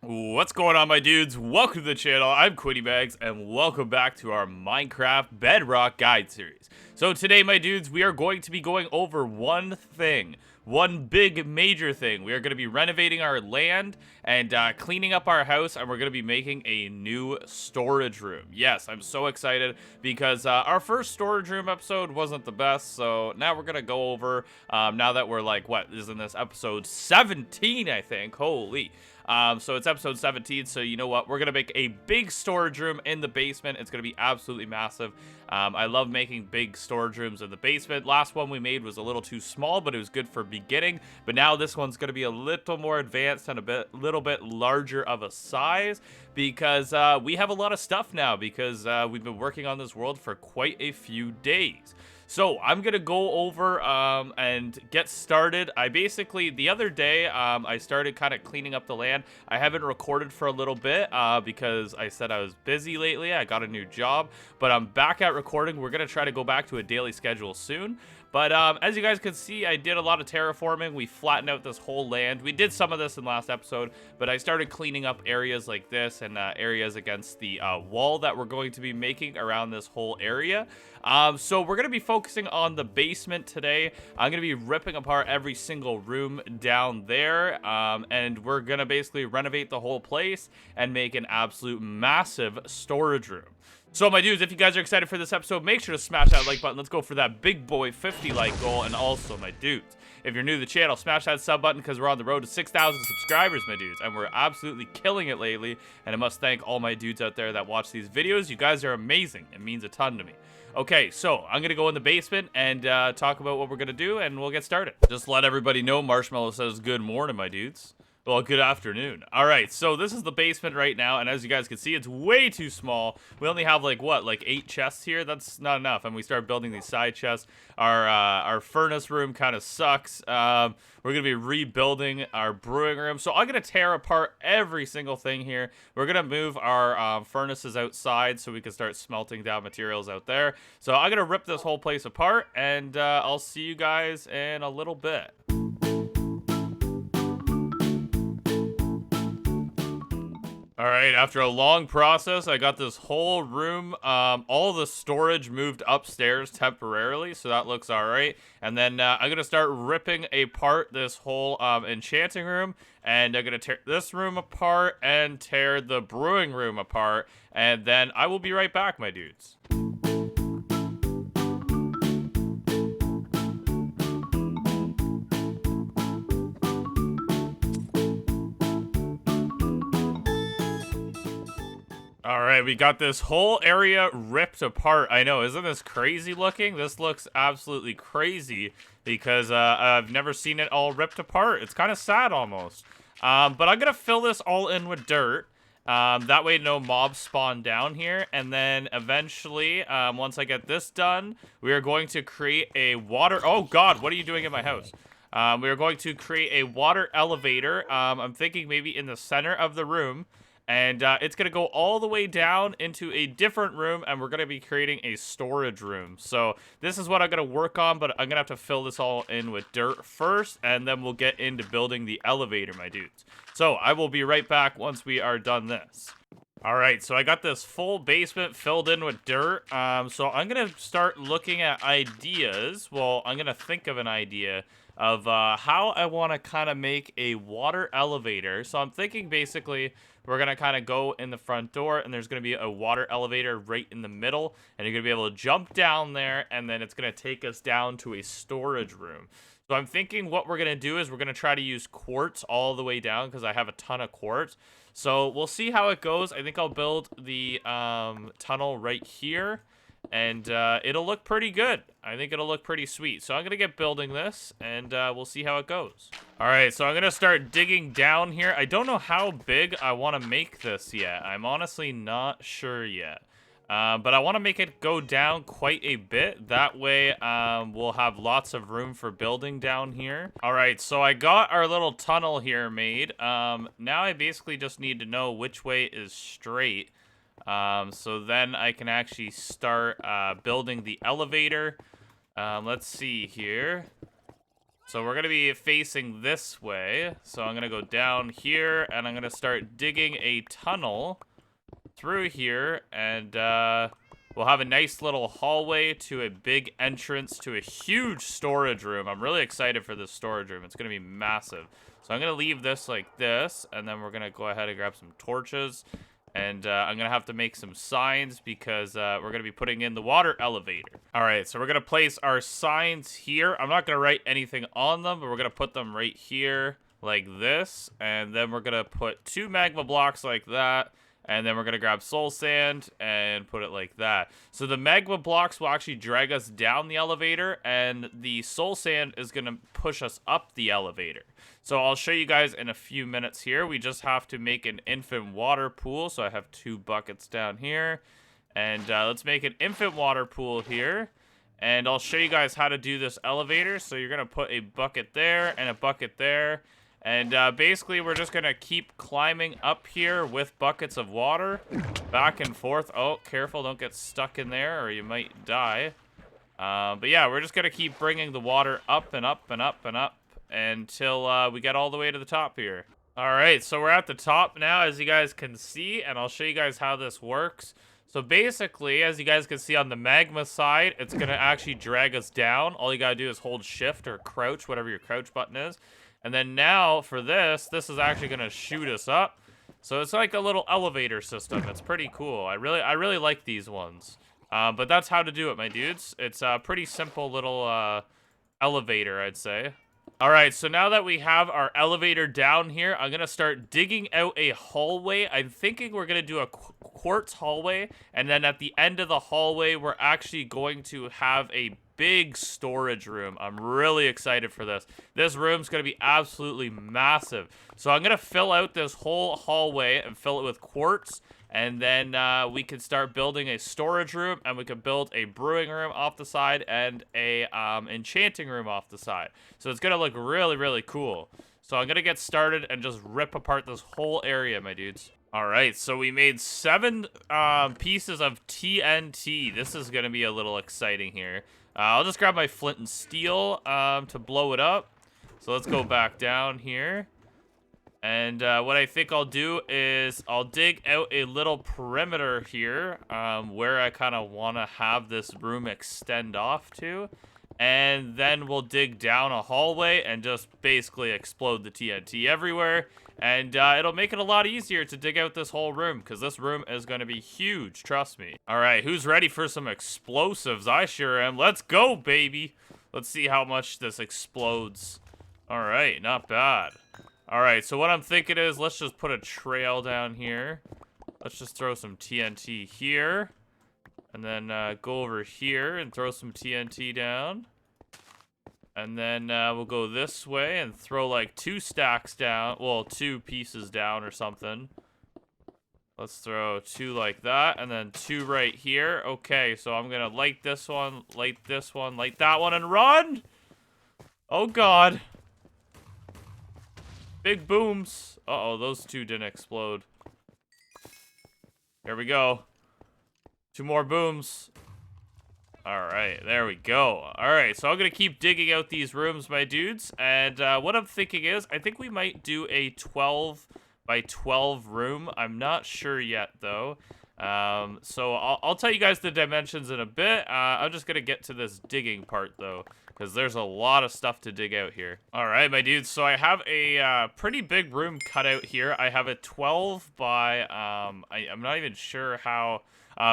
What's going on, my dudes? Welcome to the channel. I'm Quitty Bags, and welcome back to our Minecraft Bedrock guide series. So today, my dudes, we are going to be going over one thing. One big major thing. We are going to be renovating our land and cleaning up our house, and we're going to be making a new storage room. Yes, I'm so excited because our first storage room episode wasn't the best, so now we're going to go over, now that we're like, what, isn't this episode 17, I think? Holy. So it's episode 17, so you know what? We're going to make a big storage room in the basement. It's going to be absolutely massive. I love making big storage rooms in the basement. Last one we made was a little too small, but it was good for beginning. But now this one's going to be a little more advanced and little bit larger of a size because we have a lot of stuff now because we've been working on this world for quite a few days. So I'm gonna go over and get started. I basically, the other day, I started kind of cleaning up the land. I haven't recorded for a little bit because I said I was busy lately. I got a new job, but I'm back at recording. We're gonna try to go back to a daily schedule soon. But as you guys can see, I did a lot of terraforming. We flattened out this whole land. We did some of this in last episode, but I started cleaning up areas like this and areas against the wall that we're going to be making around this whole area. So we're going to be focusing on the basement today. I'm going to be ripping apart every single room down there, and we're going to basically renovate the whole place and make an absolute massive storage room. So, my dudes, if you guys are excited for this episode, make sure to smash that like button. Let's go for that big boy 50 like goal. And also, my dudes, if you're new to the channel, smash that sub button because we're on the road to 6,000 subscribers, my dudes. And we're absolutely killing it lately. And I must thank all my dudes out there that watch these videos. You guys are amazing. It means a ton to me. Okay, so I'm going to go in the basement and talk about what we're going to do, and we'll get started. Just let everybody know Marshmallow says good morning, my dudes. Well, good afternoon. All right, so this is the basement right now, and as you guys can see, it's way too small. We only have like what, like 8 chests here? That's not enough. And we start building these side chests. Our furnace room kind of sucks. We're gonna be rebuilding our brewing room. So I'm gonna tear apart every single thing here. We're gonna move our furnaces outside so we can start smelting down materials out there. So I'm gonna rip this whole place apart, and I'll see you guys in a little bit. All right, after a long process, I got this whole room, all the storage moved upstairs temporarily, so that looks all right. And then I'm going to start ripping apart this whole enchanting room, and I'm going to tear this room apart and tear the brewing room apart, and then I will be right back, my dudes. All right, we got this whole area ripped apart. I know, isn't this crazy looking? This looks absolutely crazy because I've never seen it all ripped apart. It's kind of sad almost. But I'm going to fill this all in with dirt. That way no mobs spawn down here. And then eventually, once I get this done, we are going to create a water... Oh, God, what are you doing in my house? We are going to create a water elevator. I'm thinking maybe in the center of the room. And it's going to go all the way down into a different room, and we're going to be creating a storage room. So this is what I'm going to work on, but I'm going to have to fill this all in with dirt first, and then we'll get into building the elevator, my dudes. So I will be right back once we are done this. All right, so I got this full basement filled in with dirt. So I'm going to start looking at ideas. Well, I'm going to think of an idea of how I want to kind of make a water elevator. So I'm thinking basically we're going to kind of go in the front door, and there's going to be a water elevator right in the middle, and you're going to be able to jump down there, and then it's going to take us down to a storage room. So I'm thinking what we're going to do is we're going to try to use quartz all the way down because I have a ton of quartz. So we'll see how it goes. I think I'll build the tunnel right here, and it'll look pretty good. I think it'll look pretty sweet. So I'm going to get building this, and we'll see how it goes. All right, so I'm going to start digging down here. I don't know how big I want to make this yet. I'm honestly not sure yet. But I want to make it go down quite a bit. That way, we'll have lots of room for building down here. All right, so I got our little tunnel here made. Now I basically just need to know which way is straight. So then I can actually start building the elevator. Let's see here. So we're going to be facing this way. So I'm going to go down here, and I'm going to start digging a tunnel through here, and we'll have a nice little hallway to a big entrance to a huge storage room. I'm really excited for this storage room. It's going to be massive. So I'm going to leave this like this, and then we're going to go ahead and grab some torches. And I'm going to have to make some signs because we're going to be putting in the water elevator. All right, so we're going to place our signs here. I'm not going to write anything on them, but we're going to put them right here like this. And then we're going to put 2 magma blocks like that. And then we're going to grab soul sand and put it like that. So the magma blocks will actually drag us down the elevator, and the soul sand is going to push us up the elevator. So I'll show you guys in a few minutes here. We just have to make an infant water pool. So I have 2 buckets down here. And let's make an infant water pool here. And I'll show you guys how to do this elevator. So you're going to put a bucket there and a bucket there. And basically, we're just going to keep climbing up here with buckets of water back and forth. Oh, careful, don't get stuck in there or you might die. But yeah, we're just going to keep bringing the water up and up and up and up until we get all the way to the top here. All right, so we're at the top now, as you guys can see, and I'll show you guys how this works. So basically, as you guys can see on the magma side, it's going to actually drag us down. All you got to do is hold shift or crouch, whatever your crouch button is. And then now for this is actually going to shoot us up. So it's like a little elevator system. It's pretty cool. I really like these ones. But that's how to do it, my dudes. It's a pretty simple little elevator, I'd say. All right, so now that we have our elevator down here, I'm going to start digging out a hallway. I'm thinking we're going to do a quartz hallway. And then at the end of the hallway, we're actually going to have a big storage room. I'm really excited for this. This room's going to be absolutely massive. So I'm going to fill out this whole hallway and fill it with quartz. And then we can start building a storage room, and we can build a brewing room off the side and a enchanting room off the side. So it's going to look really, really cool. So I'm going to get started and just rip apart this whole area, my dudes. All right, so we made 7 pieces of TNT. This is going to be a little exciting here. I'll just grab my flint and steel to blow it up. So let's go back down here. And what I think I'll do is I'll dig out a little perimeter here where I kind of want to have this room extend off to. And then we'll dig down a hallway and just basically explode the TNT everywhere. And it'll make it a lot easier to dig out this whole room, because this room is going to be huge, trust me. All right, who's ready for some explosives? I sure am. Let's go, baby. Let's see how much this explodes. All right, not bad. All right, so what I'm thinking is let's just put a trail down here. Let's just throw some TNT here. And then go over here and throw some TNT down. And then we'll go this way and throw like 2 stacks down. Well, 2 pieces down or something. Let's throw 2 like that. And then 2 right here. Okay, so I'm going to light this one, light that one, and run! Oh, God. Big booms. Uh-oh, those 2 didn't explode. Here we go. 2 more booms. Alright, there we go. Alright, so I'm going to keep digging out these rooms, my dudes. And what I'm thinking is, I think we might do a 12 by 12 room. I'm not sure yet, though. So I'll tell you guys the dimensions in a bit. I'm just going to get to this digging part, though, because there's a lot of stuff to dig out here. Alright, my dudes, so I have a pretty big room cut out here. I have a 12 by, I'm not even sure how...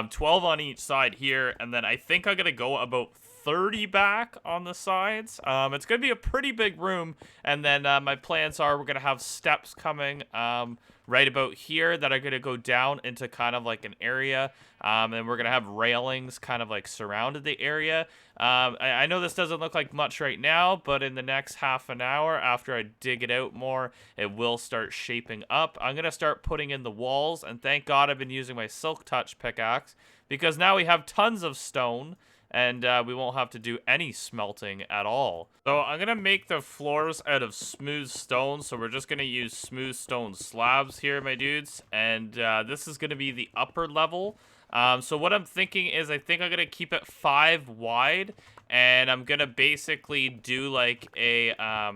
12 on each side here, and then I think I'm going to go about 30 back on the sides. It's going to be a pretty big room, and then my plans are we're going to have steps coming right about here that are going to go down into kind of like an area, and we're going to have railings kind of like surrounded the area. I know this doesn't look like much right now, but in the next half an hour after I dig it out more, it will start shaping up. I'm going to start putting in the walls, and thank God I've been using my Silk Touch pickaxe, because now we have tons of stone, and we won't have to do any smelting at all. So I'm going to make the floors out of smooth stone, so we're just going to use smooth stone slabs here, my dudes, and this is going to be the upper level. So what I'm thinking is I think I'm going to keep it 5 wide, and I'm gonna basically do like a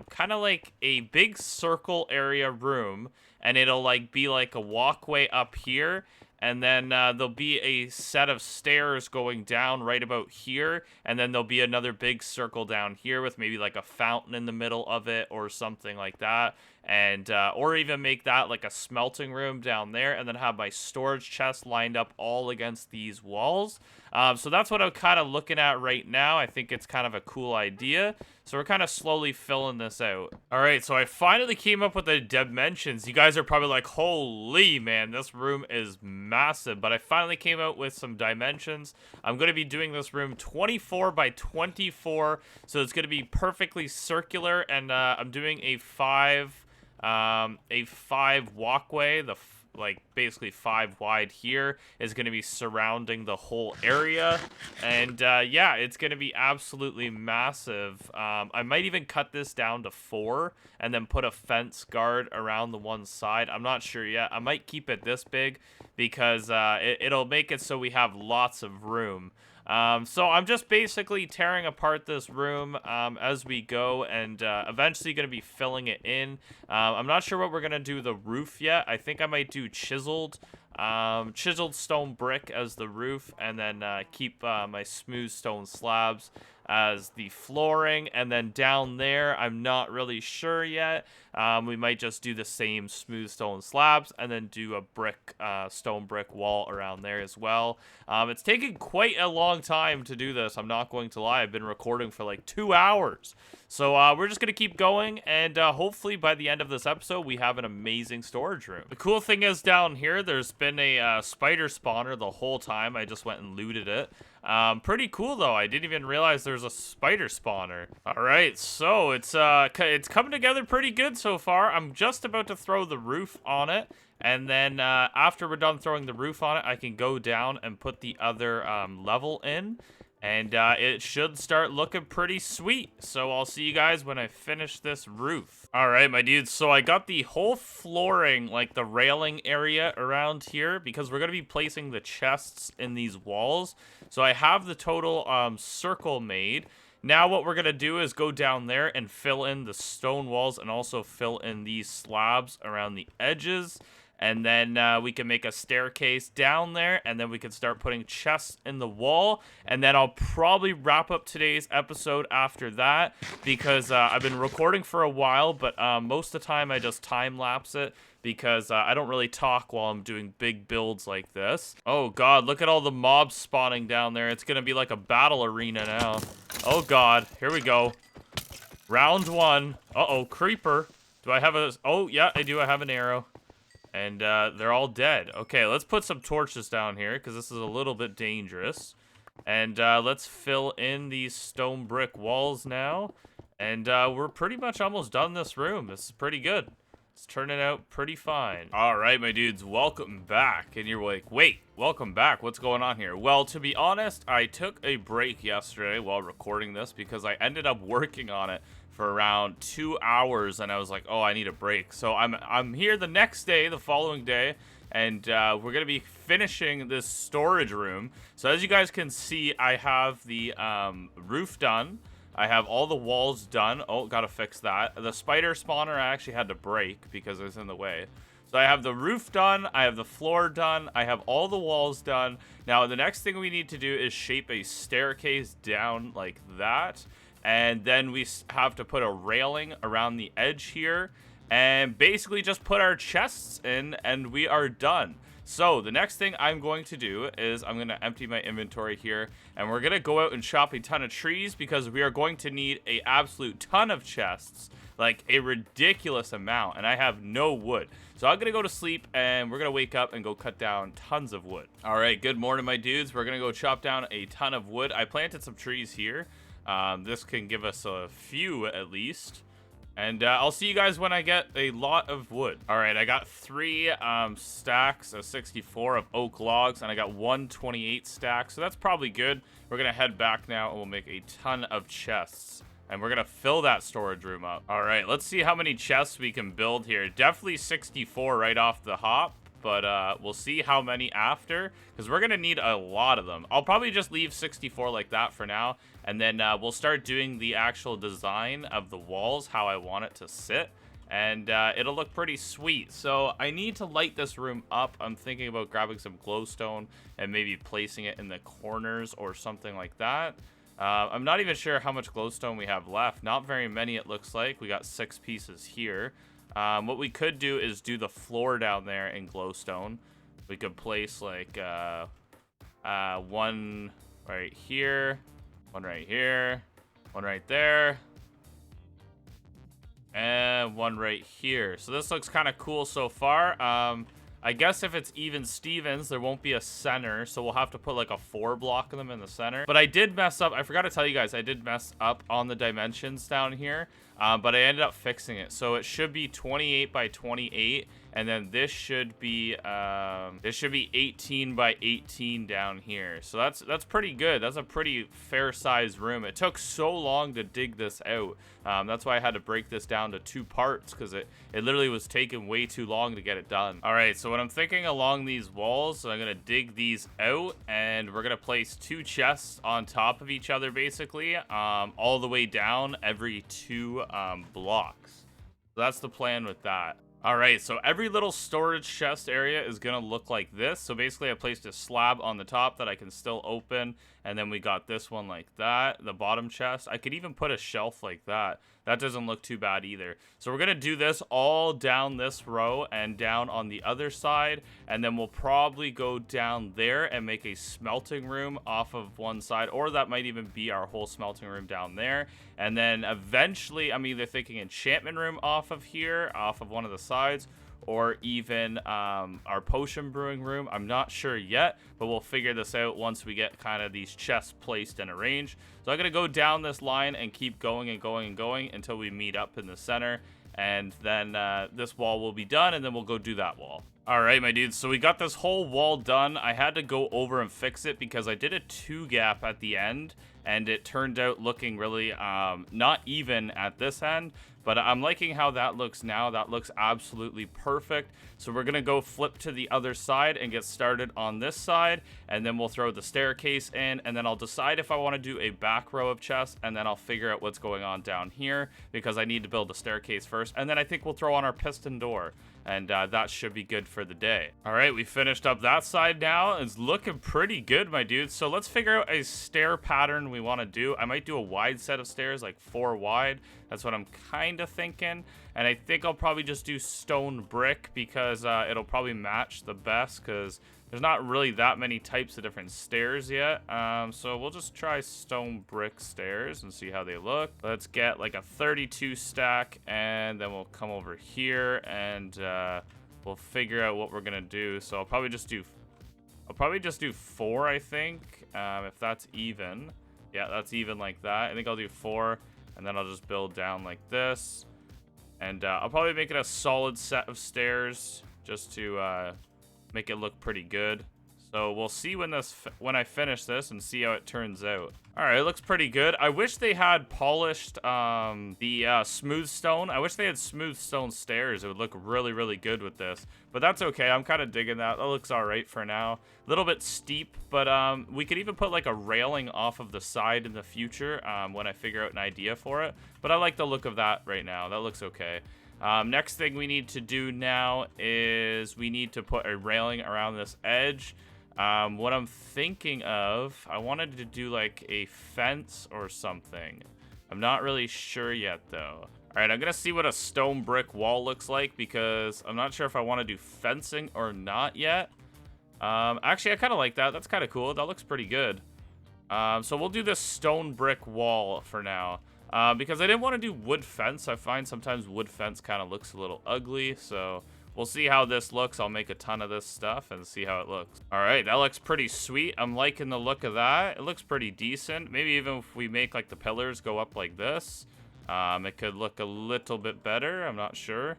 kind of like a big circle area room, and it'll like be like a walkway up here, and then there'll be a set of stairs going down right about here, and then there'll be another big circle down here with maybe like a fountain in the middle of it or something like that, and or even make that like a smelting room down there, and then have my storage chest lined up all against these walls. So that's what I'm kind of looking at right now. I think it's kind of a cool idea. So we're kind of slowly filling this out. All right, so I finally came up with the dimensions. You guys are probably like, holy man, this room is massive. But I finally came out with some dimensions. I'm going to be doing this room 24 by 24. So it's going to be perfectly circular. And I'm doing a five walkway. Like basically 5 wide here is going to be surrounding the whole area, and yeah, it's going to be absolutely massive. I might even cut this down to 4 and then put a fence guard around the one side. I'm not sure yet. I might keep it this big because it'll make it so we have lots of room. So I'm just basically tearing apart this room as we go, and eventually going to be filling it in. I'm not sure what we're going to do the roof yet. I think I might do chiseled stone brick as the roof, and then keep my smooth stone slabs as the flooring, and then down there I'm not really sure yet. We might just do the same smooth stone slabs and then do a stone brick wall around there as well. It's taken quite a long time to do this, I'm not going to lie. I've been recording for like 2 hours. So we're just gonna keep going, and hopefully by the end of this episode we have an amazing storage room. The cool thing is down here there's been a spider spawner the whole time. I just went and looted it. Pretty cool though. I didn't even realize there's a spider spawner. All right, so it's coming together pretty good so far. I'm just about to throw the roof on it, and then after we're done throwing the roof on it, I can go down and put the other level in, and it should start looking pretty sweet. So I'll see you guys when I finish this roof. All right, my dudes, so I got the whole flooring, like the railing area around here, because we're gonna be placing the chests in these walls. So I have the total circle made. Now what we're gonna do is go down there and fill in the stone walls, and also fill in these slabs around the edges. And then we can make a staircase down there, and then we can start putting chests in the wall. And then I'll probably wrap up today's episode after that, because I've been recording for a while, but most of the time I just time-lapse it, because I don't really talk while I'm doing big builds like this. Oh god, look at all the mobs spawning down there. It's gonna be like a battle arena now. Oh god, here we go. Round 1. Uh-oh, creeper. Do I have a... Oh, yeah, I do. I have an arrow. And they're all dead. Okay, let's put some torches down here, because this is a little bit dangerous. And let's fill in these stone brick walls now. And we're pretty much almost done this room. This is pretty good. It's turning out pretty fine. All right, my dudes, welcome back. And you're like, wait, welcome back. What's going on here? Well, to be honest, I took a break yesterday while recording this, because I ended up working on it for around 2 hours, and I was like, oh, I need a break. So I'm here the next day, the following day, and we're gonna be finishing this storage room. So as you guys can see, I have the roof done. I have all the walls done. Oh, gotta fix that. The spider spawner I actually had to break because it was in the way. So I have the roof done, I have the floor done, I have all the walls done. Now the next thing we need to do is shape a staircase down like that. And then we have to put a railing around the edge here, and basically just put our chests in, and we are done. So the next thing I'm going to do is I'm going to empty my inventory here, and we're going to go out and chop a ton of trees, because we are going to need a absolute ton of chests, like a ridiculous amount, and I have no wood. So I'm going to go to sleep, and we're going to wake up and go cut down tons of wood. All right, good morning, my dudes. We're going to go chop down a ton of wood. I planted some trees here. This can give us a few at least. And I'll see you guys when I get a lot of wood. All right, I got 3 stacks of 64 of oak logs, and I got 128 stacks, so that's probably good. We're gonna head back now, and we'll make a ton of chests, and we're gonna fill that storage room up. All right, let's see how many chests we can build here. Definitely 64 right off the hop. but we'll see how many after, because we're going to need a lot of them. I'll probably just leave 64 like that for now, and then we'll start doing the actual design of the walls, how I want it to sit, and it'll look pretty sweet. So I need to light this room up. I'm thinking about grabbing some glowstone and maybe placing it in the corners or something like that. I'm not even sure how much glowstone we have left. Not very many, it looks like. We got 6 pieces here. What we could do is do the floor down there in glowstone. We could place like one right here, one right here, one right there, and one right here. So this looks kind of cool so far. I guess if it's even Stevens, there won't be a center, so we'll have to put like a 4 block of them in the center. But I did mess up. I forgot to tell you guys, I did mess up on the dimensions down here, but I ended up fixing it. So it should be 28 by 28, and then this should be 18 by 18 down here. So that's pretty good. That's a pretty fair sized room. It took so long to dig this out. That's why I had to break this down to 2 parts, because it literally was taking way too long to get it done. All right, so what I'm thinking along these walls, so I'm gonna dig these out, and we're gonna place 2 chests on top of each other, basically, all the way down every 2 blocks. So that's the plan with that. All right, so every little storage chest area is gonna look like this. So basically I placed a slab on the top that I can still open, and then we got this one like that, the bottom chest. I could even put a shelf like that. That doesn't look too bad either. So we're gonna do this all down this row and down on the other side, and then we'll probably go down there and make a smelting room off of one side, or that might even be our whole smelting room down there. And then eventually I'm either thinking enchantment room off of here, off of one of the sides, or even our potion brewing room. I'm not sure yet, but we'll figure this out once we get kind of these chests placed and arranged. So I'm gonna go down this line and keep going and going and going until we meet up in the center, and then this wall will be done, and then we'll go do that wall. All right, my dudes, so we got this whole wall done. I had to go over and fix it because I did a 2 gap at the end, and it turned out looking really not even at this end, but I'm liking how that looks now. That looks absolutely perfect. So we're gonna go flip to the other side and get started on this side, and then we'll throw the staircase in, and then I'll decide if I want to do a back row of chests, and then I'll figure out what's going on down here, because I need to build the staircase first, and then I think we'll throw on our piston door, and that should be good for the day. All right, we finished up that side now. It's looking pretty good, my dudes. So let's figure out a stair pattern we want to do. I might do a wide set of stairs, like 4 wide. That's what I'm kind of thinking. And I think I'll probably just do stone brick, because it'll probably match the best, because there's not really that many types of different stairs yet. So we'll just try stone brick stairs and see how they look. Let's get like a 32 stack, and then we'll come over here, and we'll figure out what we're gonna do. So I'll probably just do 4, I think, if that's even. Yeah, that's even like that. I think I'll do 4, and then I'll just build down like this. And I'll probably make it a solid set of stairs just to make it look pretty good. So we'll see when I finish this and see how it turns out. All right, it looks pretty good. I wish they had polished the smooth stone. I wish they had smooth stone stairs. It would look really, really good with this. But that's okay. I'm kind of digging that. That looks all right for now. A little bit steep, but we could even put like a railing off of the side in the future when I figure out an idea for it. But I like the look of that right now. That looks okay. Next thing we need to do now is we need to put a railing around this edge. What I'm thinking of, I wanted to do like a fence or something. I'm not really sure yet though. All right, I'm gonna see what a stone brick wall looks like, because I'm not sure if I want to do fencing or not yet. Actually, I kind of like that. That's kind of cool. That looks pretty good. So we'll do this stone brick wall for now. Because I didn't want to do wood fence. I find sometimes wood fence kind of looks a little ugly, so we'll see how this looks. I'll make a ton of this stuff and see how it looks. All right, that looks pretty sweet. I'm liking the look of that. It looks pretty decent. Maybe even if we make like the pillars go up like this, it could look a little bit better. I'm not sure.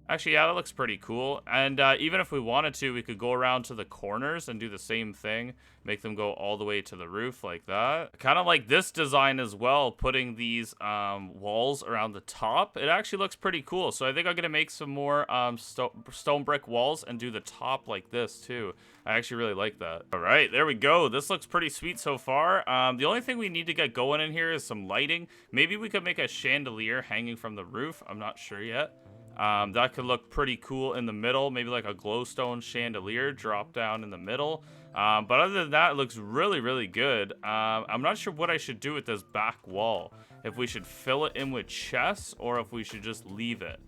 Actually, yeah, that looks pretty cool. And even if we wanted to, we could go around to the corners and do the same thing. Make them go all the way to the roof like that. Kind of like this design as well, putting these walls around the top. It actually looks pretty cool. So I think I'm going to make some more stone brick walls and do the top like this too. I actually really like that. All right, there we go. This looks pretty sweet so far. The only thing we need to get going in here is some lighting. Maybe we could make a chandelier hanging from the roof. I'm not sure yet. That could look pretty cool in the middle, maybe like a glowstone chandelier drop down in the middle. But other than that, it looks really, really good. I'm not sure what I should do with this back wall. If we should fill it in with chests or if we should just leave it.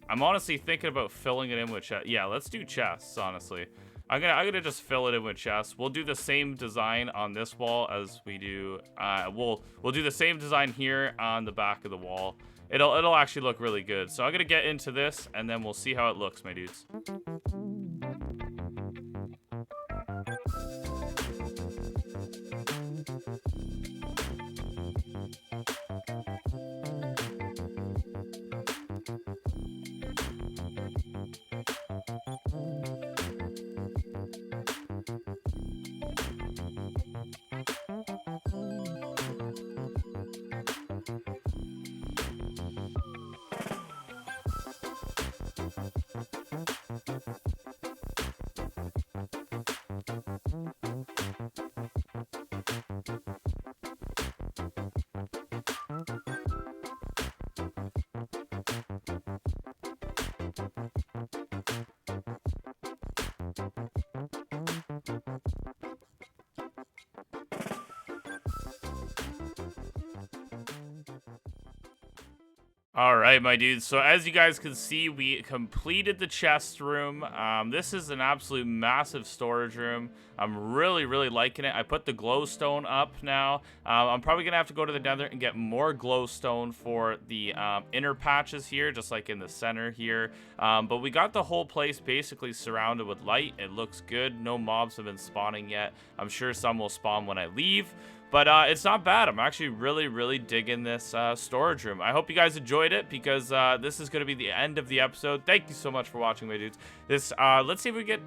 I'm honestly thinking about filling it in with chests. Yeah, let's do chests, honestly. I'm gonna just fill it in with chests. We'll do the same design on this wall as we do. We'll do the same design here on the back of the wall. It'll actually look really good. So I'm gonna get into this and then we'll see how it looks, my dudes. All right, my dudes. So as you guys can see, we completed the chest room. This is an absolute massive storage room. I'm really, really liking it. I put the glowstone up now. I'm probably gonna have to go to the nether and get more glowstone for the inner patches here, just like in the center here. But we got the whole place basically surrounded with light. It looks good. No mobs have been spawning yet. I'm sure some will spawn when I leave. But it's not bad. I'm actually really, really digging this storage room. I hope you guys enjoyed it because this is going to be the end of the episode. Thank you so much for watching, my dudes. This let's see if we get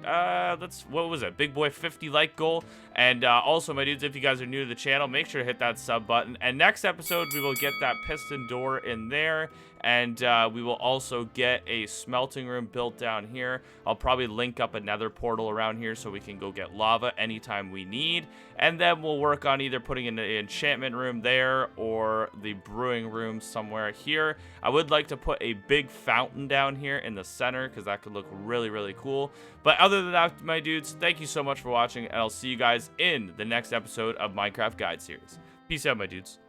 what was it? Big boy 50 like goal. And also, my dudes, if you guys are new to the channel, make sure to hit that sub button. And next episode, we will get that piston door in there. And we will also get a smelting room built down here. I'll probably link up another portal around here so we can go get lava anytime we need. And then we'll work on either putting in an enchantment room there or the brewing room somewhere here. I would like to put a big fountain down here in the center because that could look really, really cool. But other than that, my dudes, thank you so much for watching. And I'll see you guys in the next episode of Minecraft Guide Series. Peace out, my dudes.